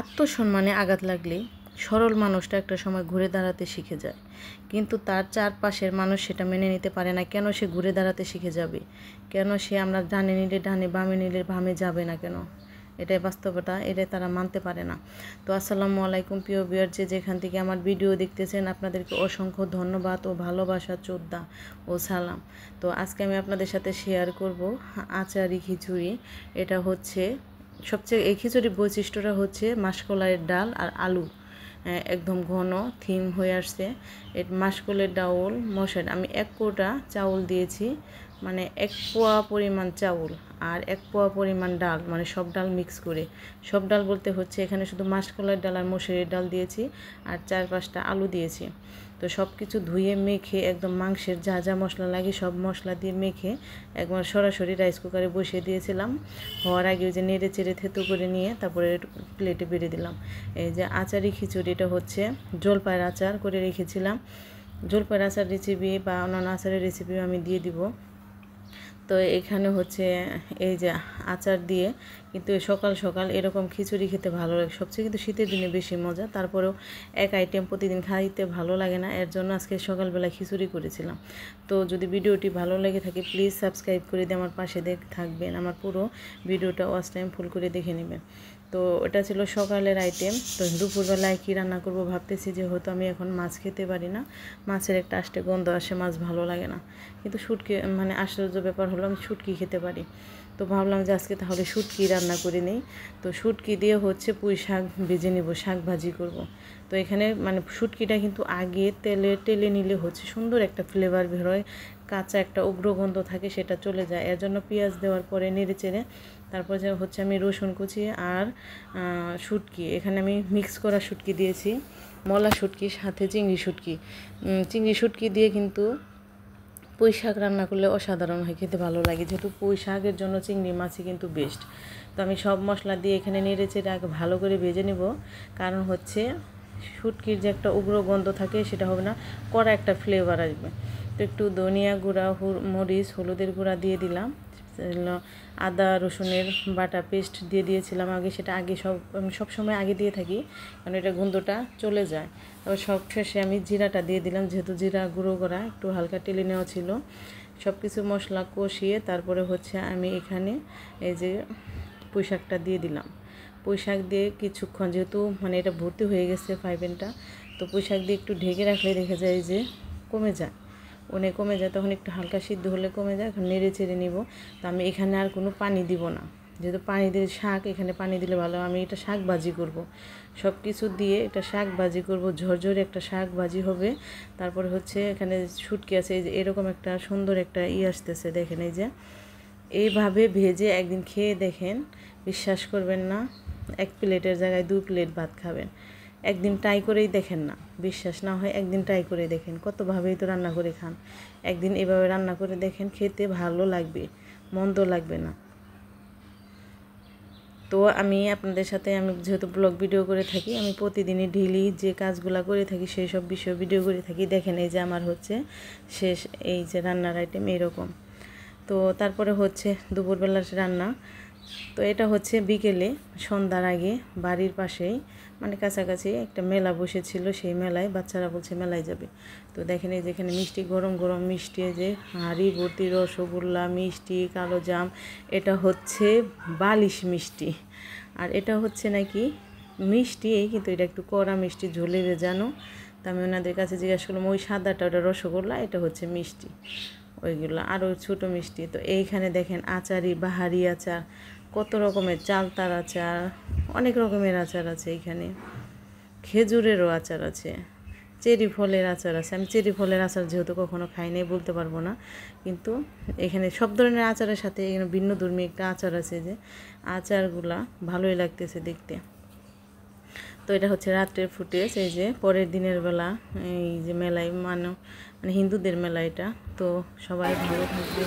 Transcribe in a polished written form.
আত্মসম্মানে আঘাত লাগলে সরল মানুষটা একটা সময় ঘুরে দাঁড়াতে শিখে যায়, কিন্তু তার চারপাশের মানুষ সেটা মেনে নিতে পারে না। কেন সে ঘুরে দাঁড়াতে শিখে যাবে? কেন সে আমরা ডানে নিলে ডানে, বামে নিলে বামে যাবে না কেন? এটাই বাস্তবতা, এটাই তারা মানতে পারে না। তো আসসালামু আলাইকুম প্রিয় ভিউয়ার, যেখান থেকে আমার ভিডিও দেখতেছেন আপনাদেরকে অসংখ্য ধন্যবাদ ও ভালোবাসা, শ্রদ্ধা ও সালাম। তো আজকে আমি আপনাদের সাথে শেয়ার করব আচারি খিচুড়ি। এটা হচ্ছে সবচেয়ে, এই খিচুড়ির বৈশিষ্ট্যটা হচ্ছে মাসকলাইয়ের ডাল আর আলু একদম ঘন থিম হয়ে আসছে। এই মাসকলাইয়ের ডাউল মশার আমি 1 কোটা চাউল দিয়েছি, মানে 1 পোয়া পরিমাণ চাউল আর 1 পোয়া পরিমাণ ডাল, মানে সব ডাল মিক্স করে। সব ডাল বলতে হচ্ছে এখানে শুধু মাসকলাইয়ের ডাল আর মসুরের ডাল দিয়েছি আর 4-5টা আলু দিয়েছি। তো সব কিছু ধুয়ে মেখে একদম মাংসের যা যা মশলা লাগে সব মশলা দিয়ে মেখে একবার সরাসরি রাইস কুকারে বসিয়ে দিয়েছিলাম। হওয়ার আগে ওই যে নেড়ে চেড়ে থেতো করে নিয়ে তারপরে প্লেটে বেড়ে দিলাম। এই যে আচারি খিচুড়িটা হচ্ছে জলপাইয়ের আচার করে রেখেছিলাম। জলপাইয়ের আচার রেসিপি বা অন্যান্য আচারের রেসিপিও আমি দিয়ে দিব। তো এখানে হচ্ছে এই যে আচার দিয়ে কিন্তু সকাল সকাল এরকম খিচুড়ি খেতে ভালো লাগে। সবচেয়ে কিন্তু শীতের দিনে বেশি মজা। তারপরেও এক আইটেম প্রতিদিন খাইতে ভালো লাগে না, এর জন্য আজকে সকালবেলা খিচুড়ি করেছিলাম। তো যদি ভিডিওটি ভালো লেগে থাকে প্লিজ সাবস্ক্রাইব করে দিয়ে আমার পাশে থাকবেন। আমার পুরো ভিডিওটা ওয়াচ টাইম ফুল করে দেখে নেবেন। তো এটা ছিল সকালের আইটেম। তো দুপুরবেলায় কী রান্না করব ভাবতেছি, যেহেতু আমি এখন মাছ খেতে পারি না, মাছের একটা আষ্টে গন্ধ আসে, মাছ ভালো লাগে না। কিন্তু শুটকি, মানে আশ্চর্য ব্যাপার হলো আমি শুটকি খেতে পারি। তো ভাবলাম যে আজকে তাহলে শুটকি রান্না করে নিই। তো শুটকি দিয়ে হচ্ছে পুঁই শাক ভেজে নেব, শাক ভাজি করব। তো এখানে মানে শুটকিটা কিন্তু আগে তেলে নিলে হচ্ছে সুন্দর একটা ফ্লেভার বের হয়, কাঁচা একটা উগ্রগন্ধ থাকে সেটা চলে যায়। এর জন্য পেঁয়াজ দেওয়ার পরে নেড়ে চেড়ে তারপর যে হচ্ছে আমি রসুন কুচি আর শুটকি, এখানে আমি মিক্স করা শুটকি দিয়েছি, মলা শুটকি সাথে চিংড়ি শুটকি দিয়ে কিন্তু পুঁই শাক রান্না করলে অসাধারণ হয়, খেতে ভালো লাগে। যেহেতু পুঁই শাকের জন্য চিংড়ি মাছই কিন্তু বেস্ট। তো আমি সব মশলা দিয়ে এখানে নেড়ে চেড়ে আগে ভালো করে ভেজে নেব, কারণ হচ্ছে শুটকির যে একটা উগ্র গন্ধ থাকে সেটা হবে না, কড়া একটা ফ্লেভার আসবে। তো একটু ধনিয়া গুঁড়া, মরিচ, হলুদের গুঁড়া দিয়ে দিলাম, আদা রসুনের বাটা পেস্ট দিয়ে দিয়েছিলাম আগে, সেটা আগে সব সময় আগে দিয়ে থাকি, কারণ এটা গন্ধটা চলে যায়। তারপর সব শেষে আমি জিরাটা দিয়ে দিলাম, যেহেতু জিরা গুঁড়ো করা একটু হালকা টেলে নেওয়া ছিল। সব কিছু মশলা কষিয়ে তারপরে হচ্ছে আমি এখানে এই যে পুঁই শাকটা দিয়ে দিলাম। পুঁই শাক দিয়ে কিছুক্ষণ, যেহেতু মানে এটা ভর্তি হয়ে গেছে ফাইভেনটা, তো পুঁই শাক দিয়ে একটু ঢেকে রাখলে দেখা যায় যে কমে যায়, কমে যায়, তখন একটু হালকা সিদ্ধ হলে কমে যায়। এখন নেড়ে চেড়ে নিব। তো আমি এখানে আর কোনো পানি দিব না, যেহেতু পানি দিয়ে শাক, এখানে পানি দিলে ভালো। আমি এটা শাক ভাজি করব, সব কিছু দিয়ে এটা শাক ভাজি করব, ঝরঝরে একটা শাক ভাজি হবে। তারপরে হচ্ছে এখানে শুটকি আছে, এই যে এরকম একটা সুন্দর একটা আসতেছে, দেখেন এই যে এইভাবে ভেজে একদিন খেয়ে দেখেন, বিশ্বাস করবেন না, 1 প্লেটের জায়গায় 2 প্লেট ভাত খাবেন। একদিন ট্রাই করেই দেখেন না, বিশ্বাস না হয় একদিন ট্রাই করে দেখেন। কতভাবেই তো রান্না করে খান, একদিন এভাবে রান্না করে দেখেন, খেতে ভালো লাগবে, মন্দ লাগবে না। তো আমি আপনাদের সাথে, আমি যেহেতু ব্লগ ভিডিও করে থাকি, আমি প্রতিদিনই ডেইলি যে কাজগুলো করে থাকি সেই সব বিষয় ভিডিও করে থাকি। দেখেন এই যে আমার হচ্ছে শেষ এই যে রান্নার আইটেম এরকম। তো তারপরে হচ্ছে দুপুরবেলার রান্না। তো এটা হচ্ছে বিকেলে, সন্ধ্যার আগে বাড়ির পাশেই, মানে কাছাকাছি একটা মেলা বসেছিল, সেই মেলায় বাচ্চারা বলছে মেলায় যাবে। তো দেখেন এই যেখানে মিষ্টি, গরম গরম মিষ্টি, যে হাঁড়ি ভর্তি রসগোল্লা, মিষ্টি, কালো জাম, এটা হচ্ছে বালিশ মিষ্টি। আর এটা হচ্ছে নাকি মিষ্টি, কিন্তু এটা একটু কড়া মিষ্টি, ঝোলে ভেজানো। তো আমি ওনাদের কাছে জিজ্ঞাসা করলাম, ওই সাদাটা ওটা রসগোল্লা, এটা হচ্ছে মিষ্টি, ওইগুলো আরও ছোটো মিষ্টি। তো এইখানে দেখেন আচারি, বাহারি আচার, কত রকমের, চালতার আচার, অনেক রকমের আচার আছে এখানে, খেজুরেরও আচার আছে, চেরি ফলের আচার আছে। আমি চেরি ফলের আচার যেহেতু কখনো খাই নাই বলতে পারবো না, কিন্তু এখানে সব ধরনের আচারের সাথে এখানে ভিন্ন ধর্মী একটা আচার আছে, যে আচারগুলা ভালোই লাগতেছে দেখতে। তো এটা হচ্ছে রাত্রের ফুটেজ, এই যে পরের দিনের বেলা এই যে মেলায়, মানে হিন্দুদের মেলা এটা। তো সবাই ভালো থাকবে।